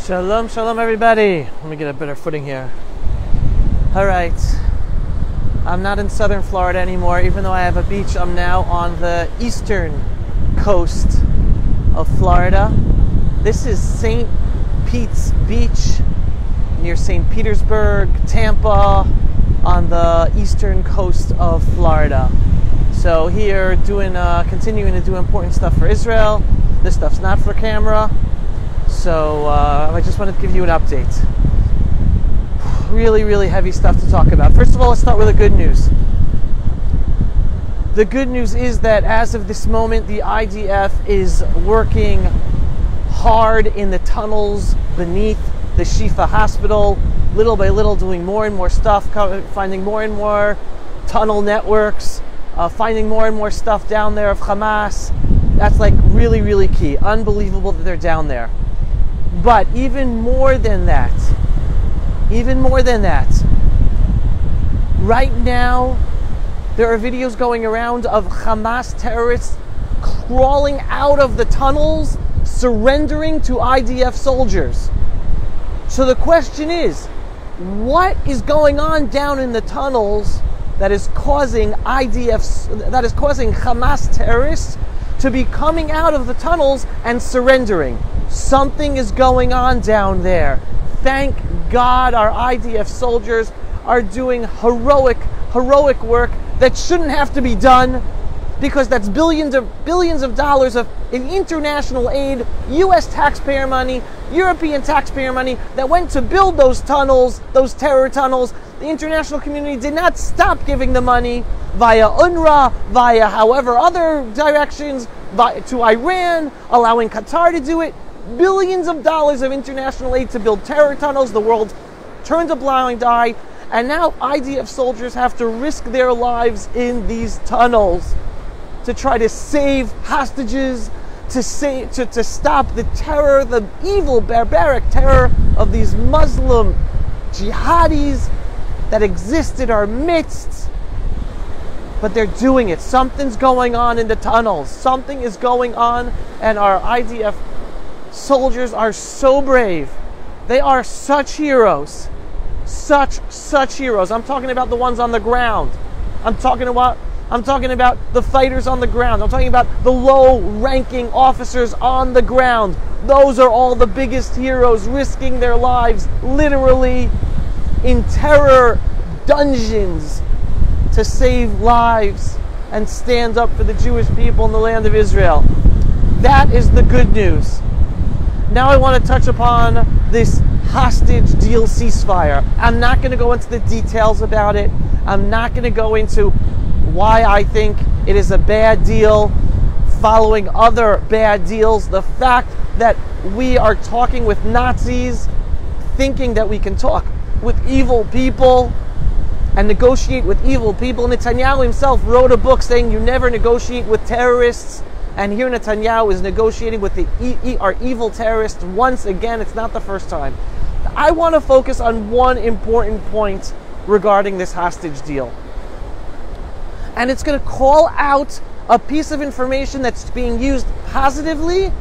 Shalom, shalom everybody. Let me get a better footing here. Alright, I'm not in southern Florida anymore, even though I have a beach. I'm now on the eastern coast of Florida. This is St. Pete's Beach near St. Petersburg, Tampa, on the eastern coast of Florida. So here, continuing to do important stuff for Israel. This stuff's not for camera. So I just wanted to give you an update. Really, really heavy stuff to talk about. First of all, let's start with the good news. The good news is that as of this moment, the IDF is working hard in the tunnels beneath the Shifa hospital, little by little doing more and more stuff, finding more and more tunnel networks, finding more and more stuff down there of Hamas. That's like really, really key. Unbelievable that they're down there. But even more than that, right now, there are videos going around of Hamas terrorists crawling out of the tunnels, surrendering to IDF soldiers. So the question is, what is going on down in the tunnels that is causing Hamas terrorists to be coming out of the tunnels and surrendering? Something is going on down there. Thank God our IDF soldiers are doing heroic work that shouldn't have to be done, because that's billions of dollars of international aid, US taxpayer money, European taxpayer money that went to build those tunnels, those terror tunnels. The international community did not stop giving the money via UNRWA, via however other directions, to Iran, allowing Qatar to do it. Billions of dollars of international aid to build terror tunnels. The world turned a blind eye, and now IDF soldiers have to risk their lives in these tunnels to try to save hostages, to stop the terror, the evil, barbaric terror of these Muslim jihadis that exist in our midst. But they're doing it. Something's going on in the tunnels. Something is going on, and our IDF soldiers are so brave. They are such heroes. Such heroes. I'm talking about the ones on the ground. I'm talking about the fighters on the ground. I'm talking about the low-ranking officers on the ground. Those are all the biggest heroes, risking their lives literally in terror dungeons to save lives and stand up for the Jewish people in the land of Israel. That is the good news. Now I want to touch upon this hostage deal ceasefire. I'm not going to go into the details about it. I'm not going to go into why I think it is a bad deal following other bad deals. The fact that we are talking with Nazis, thinking that we can talk with evil people and negotiate with evil people. Netanyahu himself wrote a book saying you never negotiate with terrorists. And here Netanyahu is negotiating with our evil terrorists once again. It's not the first time. I want to focus on one important point regarding this hostage deal. And it's going to call out a piece of information that's being used positively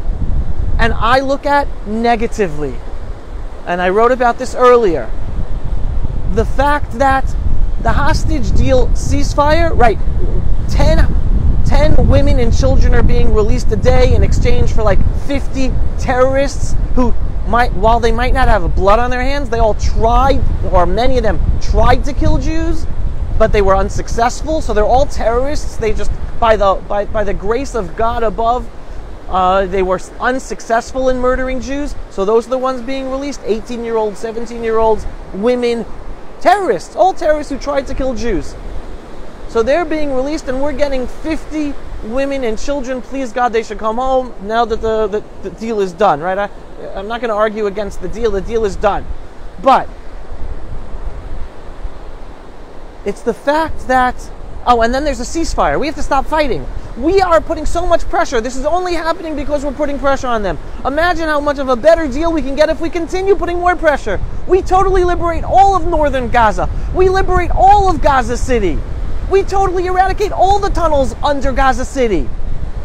and I look at negatively. And I wrote about this earlier. The fact that the hostage deal ceasefire, right, 10 women and children are being released a day in exchange for like 50 terrorists who while they might not have blood on their hands, they all tried, or many of them tried to kill Jews, but they were unsuccessful. So they're all terrorists. They just, by the grace of God above, they were unsuccessful in murdering Jews. So those are the ones being released: 18-year-olds, 17-year-olds, women, terrorists, all terrorists who tried to kill Jews. So they're being released, and we're getting 50 women and children. Please God, they should come home now that the deal is done, right? I'm not going to argue against the deal. The deal is done. But it's the fact that, and then there's a ceasefire. We have to stop fighting. We are putting so much pressure. This is only happening because we're putting pressure on them. Imagine how much of a better deal we can get if we continue putting more pressure. We totally liberate all of northern Gaza. We liberate all of Gaza City. We totally eradicate all the tunnels under Gaza City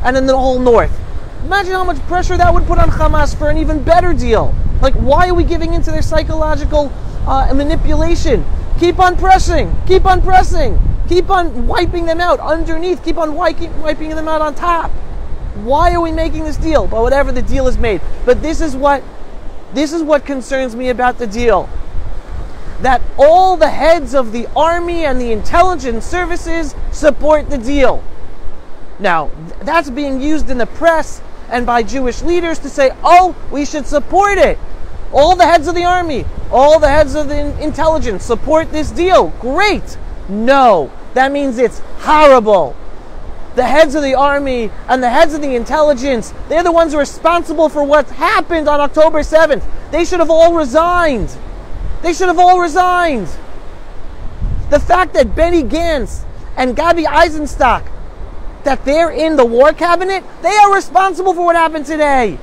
and in the whole north. Imagine how much pressure that would put on Hamas for an even better deal. Like, why are we giving into their psychological manipulation? Keep on pressing. Keep on pressing. Keep on wiping them out underneath. Keep on wiping them out on top. Why are we making this deal? But whatever, the deal is made. But this is what concerns me about the deal. That all the heads of the army and the intelligence services support the deal. Now, that's being used in the press and by Jewish leaders to say, oh, we should support it. All the heads of the army, all the heads of the intelligence support this deal. Great. No, that means it's horrible. The heads of the army and the heads of the intelligence, they're the ones responsible for what happened on October 7th. They should have all resigned. They should have all resigned. The fact that Benny Gantz and Gabi Eisenstock, that they're in the war cabinet, they are responsible for what happened today.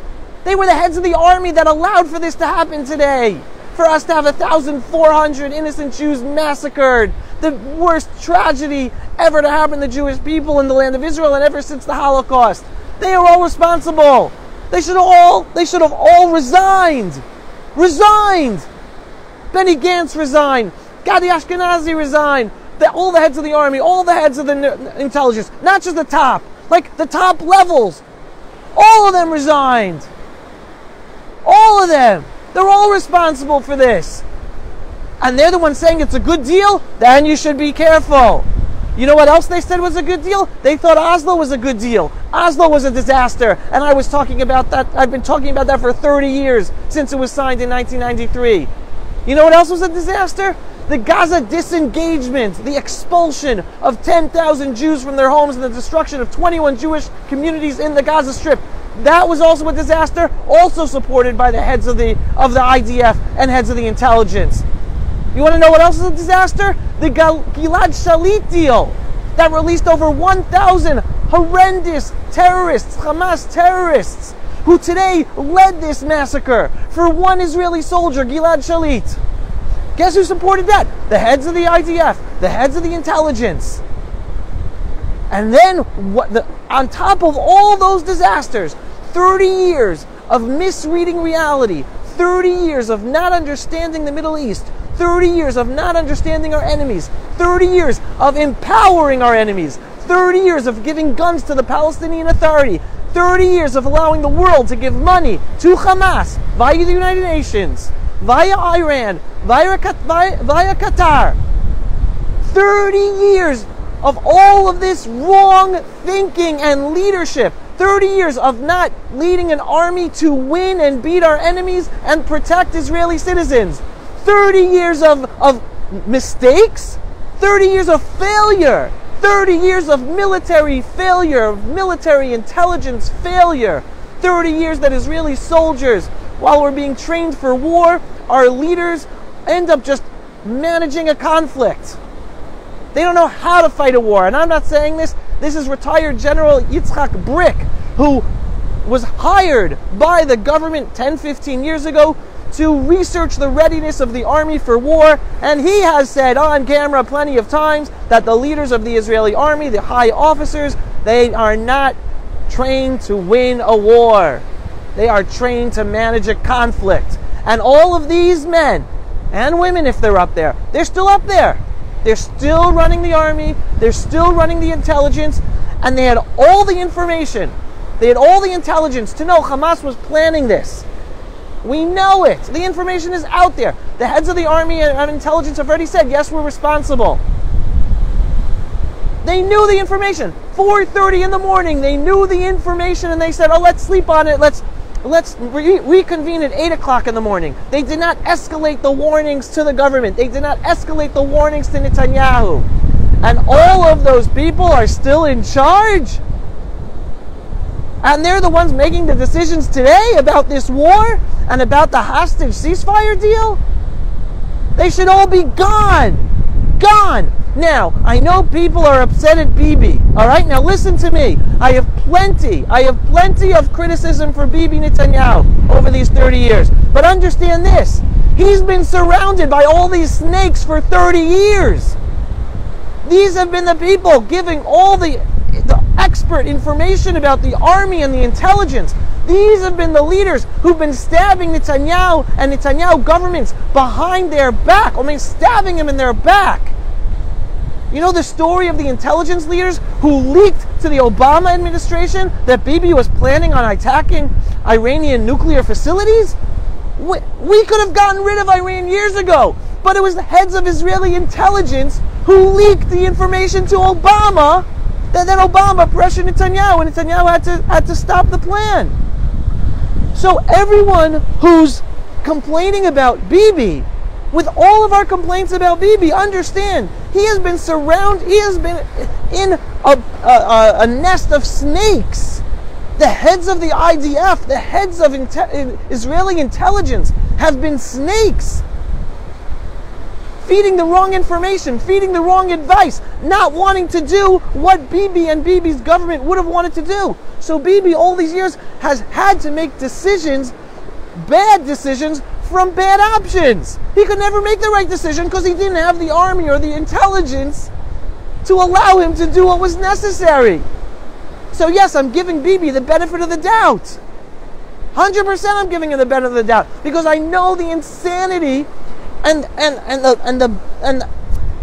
They were the heads of the army that allowed for this to happen today. For us to have 1,400 innocent Jews massacred. The worst tragedy ever to happen to Jewish people in the land of Israel and ever since the Holocaust. They are all responsible. They should have all resigned. Resigned. Benny Gantz resigned. Gadi Ashkenazi resigned. All the heads of the army, all the heads of the intelligence, not just the top, like the top levels. All of them resigned. All of them. They're all responsible for this. And they're the ones saying it's a good deal? Then you should be careful. You know what else they said was a good deal? They thought Oslo was a good deal. Oslo was a disaster. And I was talking about that. I've been talking about that for 30 years since it was signed in 1993. You know what else was a disaster? The Gaza disengagement, the expulsion of 10,000 Jews from their homes and the destruction of 21 Jewish communities in the Gaza Strip. That was also a disaster, also supported by the heads of the IDF and heads of the intelligence. You want to know what else is a disaster? The Gilad Shalit deal that released over 1,000 horrendous terrorists, Hamas terrorists, who today led this massacre for one Israeli soldier, Gilad Shalit. Guess who supported that? The heads of the IDF, the heads of the intelligence. And then, on top of all those disasters, 30 years of misreading reality, 30 years of not understanding the Middle East, 30 years of not understanding our enemies, 30 years of empowering our enemies, 30 years of giving guns to the Palestinian Authority, 30 years of allowing the world to give money to Hamas via the United Nations, via Iran, via Qatar. 30 years of all of this wrong thinking and leadership. 30 years of not leading an army to win and beat our enemies and protect Israeli citizens. 30 years of mistakes. 30 years of failure. 30 years of military failure, of military intelligence failure. 30 years that Israeli soldiers, while we're being trained for war, our leaders end up just managing a conflict. They don't know how to fight a war. And I'm not saying this. This is retired General Yitzhak Brick, who was hired by the government 10, 15 years ago to research the readiness of the army for war. And he has said on camera plenty of times that the leaders of the Israeli army, the high officers, they are not trained to win a war. They are trained to manage a conflict. And all of these men and women, if they're up there, they're still up there. They're still running the army. They're still running the intelligence. And they had all the information. They had all the intelligence to know Hamas was planning this. We know it. The information is out there. The heads of the army and intelligence have already said, yes, we're responsible. They knew the information. 4:30 in the morning, they knew the information and they said, oh, let's sleep on it. Let's reconvene at 8 o'clock in the morning. They did not escalate the warnings to the government. They did not escalate the warnings to Netanyahu. And all of those people are still in charge. And they're the ones making the decisions today about this war and about the hostage ceasefire deal. They should all be gone. Gone. Now, I know people are upset at Bibi. All right, now listen to me. I have plenty of criticism for Bibi Netanyahu over these 30 years. But understand this. He's been surrounded by all these snakes for 30 years. These have been the people giving all the expert information about the army and the intelligence. These have been the leaders who've been stabbing Netanyahu and Netanyahu governments behind their back. I mean, stabbing him in their back. You know the story of the intelligence leaders who leaked to the Obama administration that Bibi was planning on attacking Iranian nuclear facilities? We could have gotten rid of Iran years ago, but it was the heads of Israeli intelligence who leaked the information to Obama, that then Obama pressured Netanyahu, and Netanyahu had to stop the plan. So everyone who's complaining about Bibi, with all of our complaints about Bibi, understand he has been in a nest of snakes. The heads of the IDF, the heads of Israeli intelligence have been snakes, feeding the wrong information, feeding the wrong advice, not wanting to do what Bibi and Bibi's government would have wanted to do. So Bibi all these years has had to make decisions, bad decisions, from bad options. He could never make the right decision because he didn't have the army or the intelligence to allow him to do what was necessary. So yes, I'm giving Bibi the benefit of the doubt. 100% I'm giving him the benefit of the doubt, because I know the insanity and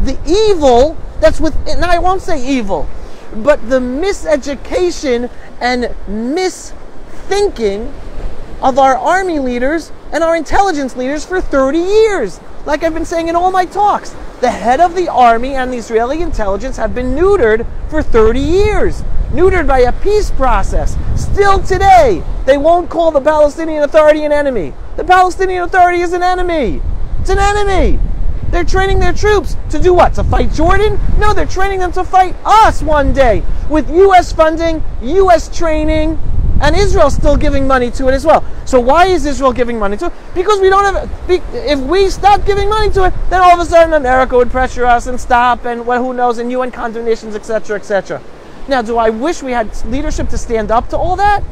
the evil that's within. Now I won't say evil, but the miseducation and misthinking of our army leaders and our intelligence leaders for 30 years. Like I've been saying in all my talks, the head of the army and the Israeli intelligence have been neutered for 30 years. Neutered by a peace process. Still today, they won't call the Palestinian Authority an enemy. The Palestinian Authority is an enemy. It's an enemy. They're training their troops to do what? To fight Jordan? No, they're training them to fight us one day with U.S. funding, U.S. training, and Israel still giving money to it as well. So why is Israel giving money to it? Because we don't have. If we stop giving money to it, then all of a sudden America would pressure us and stop, and well, who knows, and UN condemnations, etc., etc. Now, do I wish we had leadership to stand up to all that?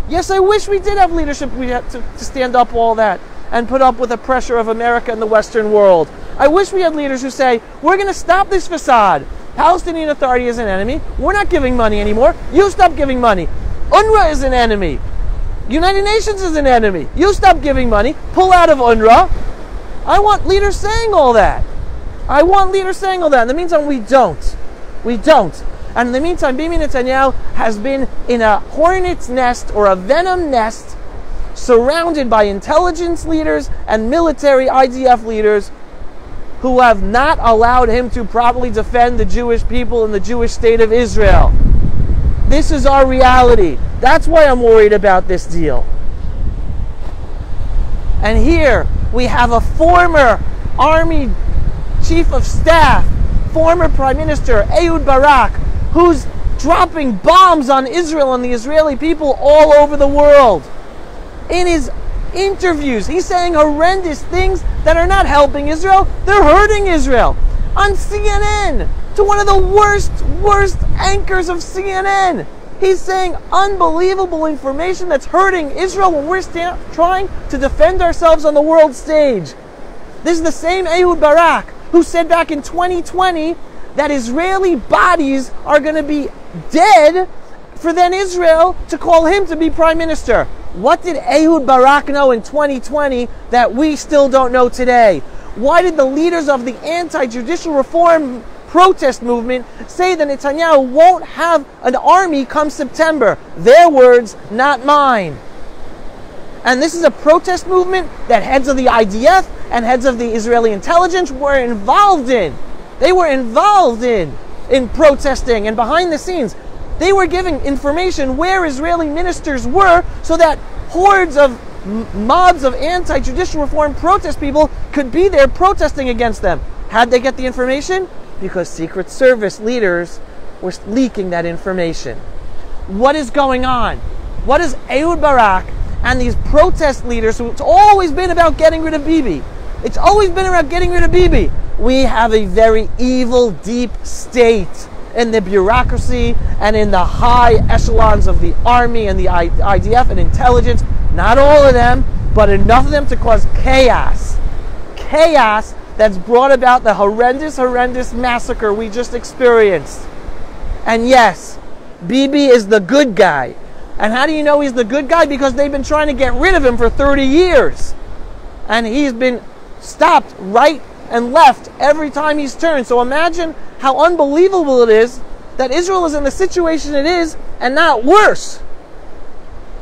Yes, I wish we did have leadership to stand up to all that and put up with the pressure of America and the Western world. I wish we had leaders who say, we're going to stop this facade. Palestinian Authority is an enemy. We're not giving money anymore. You stop giving money. UNRWA is an enemy. United Nations is an enemy. You stop giving money. Pull out of UNRWA. I want leaders saying all that. I want leaders saying all that. In the meantime, we don't. We don't. And in the meantime, Bibi Netanyahu has been in a hornet's nest or a venom nest, surrounded by intelligence leaders and military IDF leaders who have not allowed him to properly defend the Jewish people and the Jewish state of Israel. This is our reality. That's why I'm worried about this deal. And here we have a former army chief of staff, former Prime Minister Ehud Barak, who's dropping bombs on Israel and the Israeli people all over the world. In his interviews, he's saying horrendous things that are not helping Israel, they're hurting Israel. On CNN, to one of the worst anchors of CNN, he's saying unbelievable information that's hurting Israel when we're trying to defend ourselves on the world stage. This is the same Ehud Barak who said back in 2020 that Israeli bodies are going to be dead for then Israel to call him to be prime minister. What did Ehud Barak know in 2020 that we still don't know today? Why did the leaders of the anti-judicial reform protest movement say that Netanyahu won't have an army come September? Their words, not mine. And this is a protest movement that heads of the IDF and heads of the Israeli intelligence were involved in. They were involved in protesting, and behind the scenes, they were giving information where Israeli ministers were so that hordes of mobs of anti-judicial reform protest people could be there protesting against them. How'd they get the information? Because Secret Service leaders were leaking that information. What is going on? What is Ehud Barak and these protest leaders, who it's always been about getting rid of Bibi. It's always been about getting rid of Bibi. We have a very evil, deep state in the bureaucracy and in the high echelons of the army and the IDF and intelligence. Not all of them, but enough of them to cause chaos. Chaos that's brought about the horrendous massacre we just experienced. And yes, Bibi is the good guy. And how do you know he's the good guy? Because they've been trying to get rid of him for 30 years. And he's been stopped right and left every time he's turned. So imagine how unbelievable it is that Israel is in the situation it is, and not worse.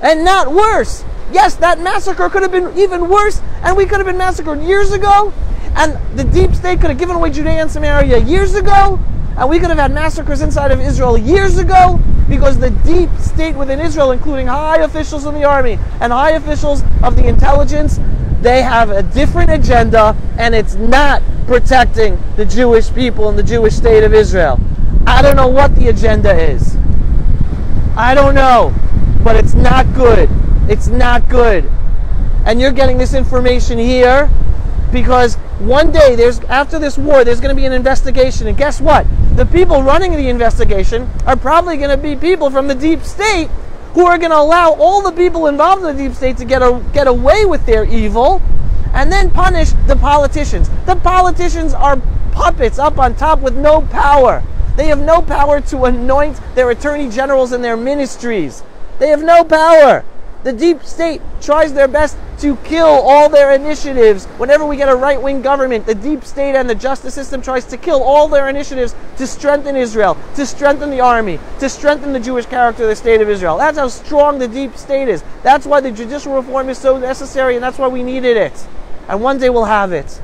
And not worse. Yes, that massacre could have been even worse, and we could have been massacred years ago, and the deep state could have given away Judea and Samaria years ago, and we could have had massacres inside of Israel years ago, because the deep state within Israel, including high officials in the army and high officials of the intelligence, they have a different agenda, and it's not protecting the Jewish people and the Jewish state of Israel. I don't know what the agenda is. I don't know, but it's not good. It's not good. And you're getting this information here because one day, after this war, there's going to be an investigation. And guess what? The people running the investigation are probably going to be people from the deep state who are going to allow all the people involved in the deep state to get away with their evil and then punish the politicians. The politicians are puppets up on top with no power. They have no power to anoint their attorney generals and their ministries. They have no power. The deep state tries their best to kill all their initiatives. Whenever we get a right-wing government, the deep state and the justice system tries to kill all their initiatives to strengthen Israel, to strengthen the army, to strengthen the Jewish character of the state of Israel. That's how strong the deep state is. That's why the judicial reform is so necessary, and that's why we needed it. And one day we'll have it.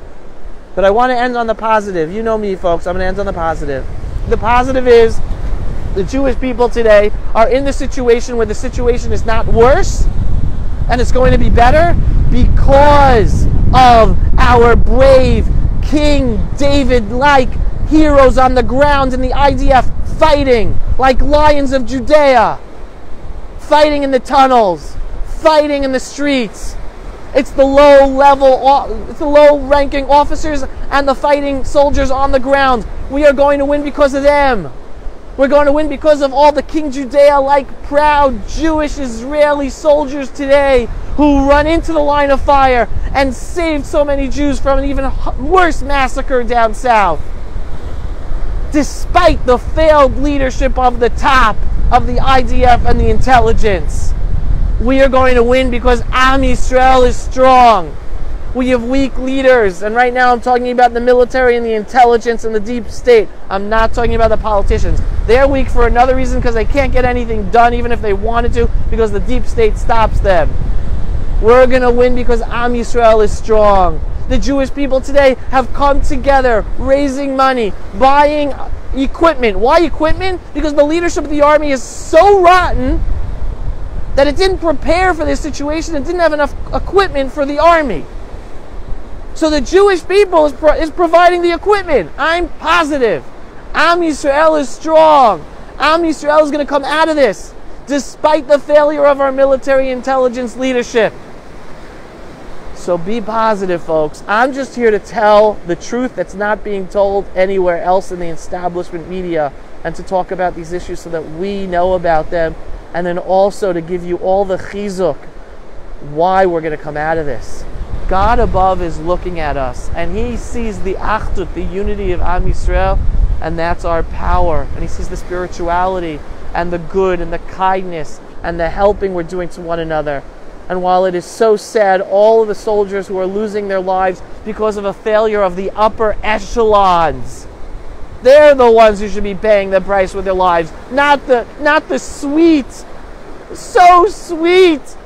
But I want to end on the positive. You know me, folks. I'm going to end on the positive. The positive is the Jewish people today are in the situation where the situation is not worse and it's going to be better because of our brave King David-like heroes on the ground in the IDF fighting like lions of Judea, fighting in the tunnels, fighting in the streets. It's the low-ranking officers and the fighting soldiers on the ground. We are going to win because of them. We're going to win because of all the King Judea-like proud Jewish Israeli soldiers today who run into the line of fire and saved so many Jews from an even worse massacre down south. Despite the failed leadership of the top of the IDF and the intelligence, we are going to win because Am Yisrael is strong. We have weak leaders, and right now I'm talking about the military and the intelligence and the deep state. I'm not talking about the politicians. They're weak for another reason because they can't get anything done even if they wanted to because the deep state stops them. We're going to win because Am Yisrael is strong. The Jewish people today have come together, raising money, buying equipment. Why equipment? Because the leadership of the army is so rotten that it didn't prepare for this situation. It didn't have enough equipment for the army. So the Jewish people is providing the equipment. I'm positive. Am Yisrael is strong. Am Yisrael is going to come out of this, despite the failure of our military intelligence leadership. So be positive, folks. I'm just here to tell the truth that's not being told anywhere else in the establishment media, and to talk about these issues so that we know about them, and then also to give you all the chizuk why we're going to come out of this. God above is looking at us, and He sees the achdut, the unity of Am Yisrael, and that's our power. And He sees the spirituality and the good and the kindness and the helping we're doing to one another. And while it is so sad, all of the soldiers who are losing their lives because of a failure of the upper echelons, they're the ones who should be paying the price with their lives, not the sweet, so sweet,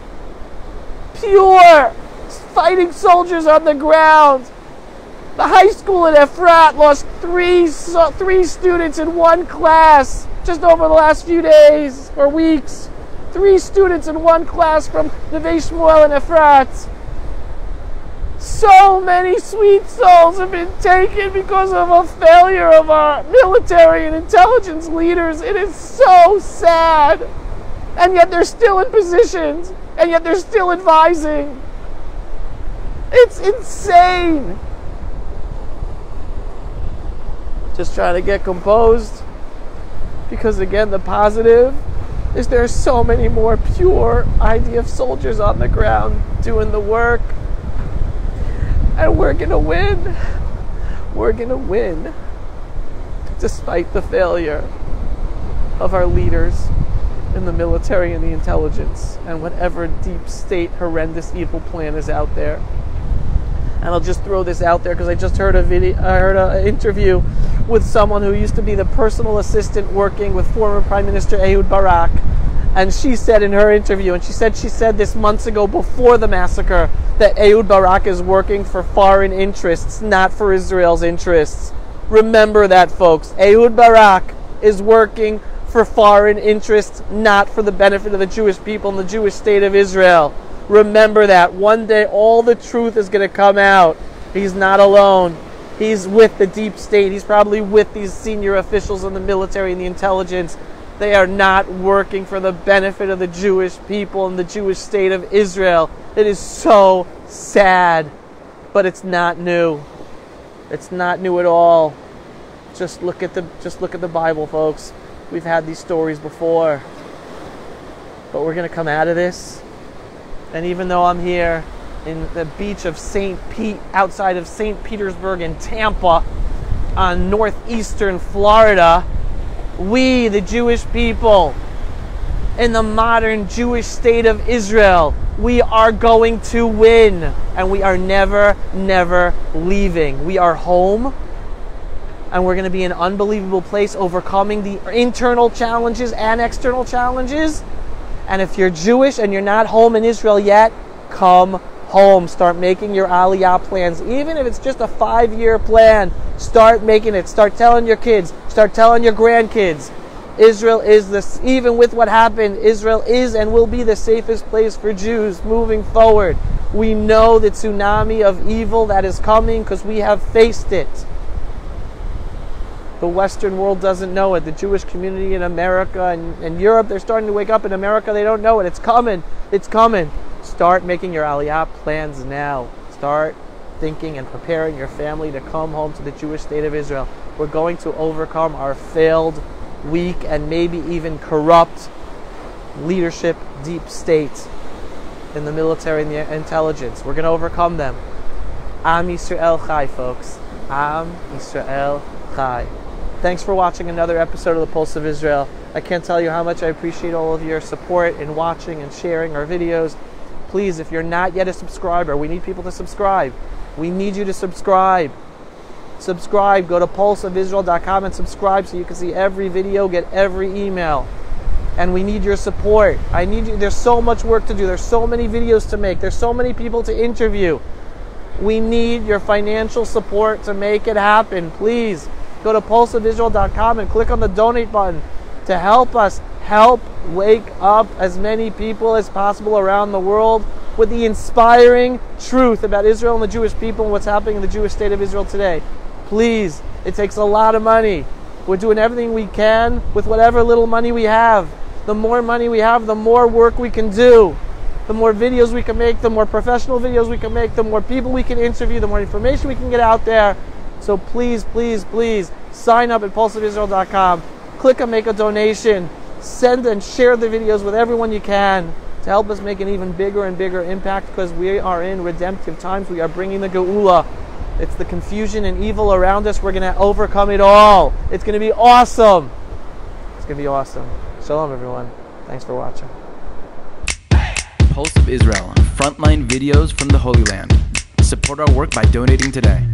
pure fighting soldiers on the ground. The high school in Efrat lost three students in one class just over the last few days or weeks. 3 students in one class from Neve Shmuel and Efrat. So many sweet souls have been taken because of a failure of our military and intelligence leaders. It is so sad. And yet they're still in positions. And yet they're still advising. It's insane. Just trying to get composed. Because again, the positive is there are so many more pure IDF soldiers on the ground doing the work. And we're going to win. We're going to win. Despite the failure of our leaders. in the military and the intelligence and whatever deep state horrendous evil plan is out there. And I'll just throw this out there because I just heard an interview with someone who used to be the personal assistant working with former Prime Minister Ehud Barak. And she said in her interview, and she said this months ago before the massacre, that Ehud Barak is working for foreign interests, not for Israel's interests. Remember that, folks. Ehud Barak is working for foreign interests, not for the benefit of the Jewish people and the Jewish state of Israel. Remember that. One day all the truth is going to come out. He's not alone. He's with the deep state. He's probably with these senior officials in the military and the intelligence. They are not working for the benefit of the Jewish people and the Jewish state of Israel. It is so sad, but it's not new. It's not new at all. Just look at the Bible, folks. We've had these stories before. But we're going to come out of this. And even though I'm here in the beach of St. Pete, outside of St. Petersburg in Tampa, on northeastern Florida, we, the Jewish people, in the modern Jewish state of Israel, we are going to win. And we are never, never leaving. We are home. And we're going to be in an unbelievable place, overcoming the internal challenges and external challenges. And if you're Jewish and you're not home in Israel yet, come home. Start making your Aliyah plans. Even if it's just a 5-year plan, start making it. Start telling your kids. Start telling your grandkids. Israel is this, even with what happened, Israel is and will be the safest place for Jews moving forward. We know the tsunami of evil that is coming because we have faced it. The Western world doesn't know it. The Jewish community in America and Europe, they're starting to wake up. In America, they don't know it. It's coming. It's coming. Start making your Aliyah plans now. Start thinking and preparing your family to come home to the Jewish state of Israel. We're going to overcome our failed, weak, and maybe even corrupt leadership deep state in the military and the intelligence. We're going to overcome them. Am Yisrael Chai, folks. Am Yisrael Chai. Thanks for watching another episode of The Pulse of Israel. I can't tell you how much I appreciate all of your support in watching and sharing our videos. Please, if you're not yet a subscriber, we need people to subscribe. We need you to subscribe. Subscribe. Go to pulseofisrael.com and subscribe so you can see every video, get every email. And we need your support. I need you. There's so much work to do. There's so many videos to make. There's so many people to interview. We need your financial support to make it happen. Please. Go to pulseofisrael.com and click on the donate button to help us help wake up as many people as possible around the world with the inspiring truth about Israel and the Jewish people and what's happening in the Jewish state of Israel today. Please, it takes a lot of money. We're doing everything we can with whatever little money we have. The more money we have, the more work we can do. The more videos we can make, the more professional videos we can make, the more people we can interview, the more information we can get out there. So please, please, please sign up at pulseofisrael.com. Click on make a donation. Send and share the videos with everyone you can to help us make an even bigger and bigger impact because we are in redemptive times. We are bringing the Geula. It's the confusion and evil around us. We're going to overcome it all. It's going to be awesome. It's going to be awesome. Shalom, everyone. Thanks for watching. Pulse of Israel. Frontline videos from the Holy Land. Support our work by donating today.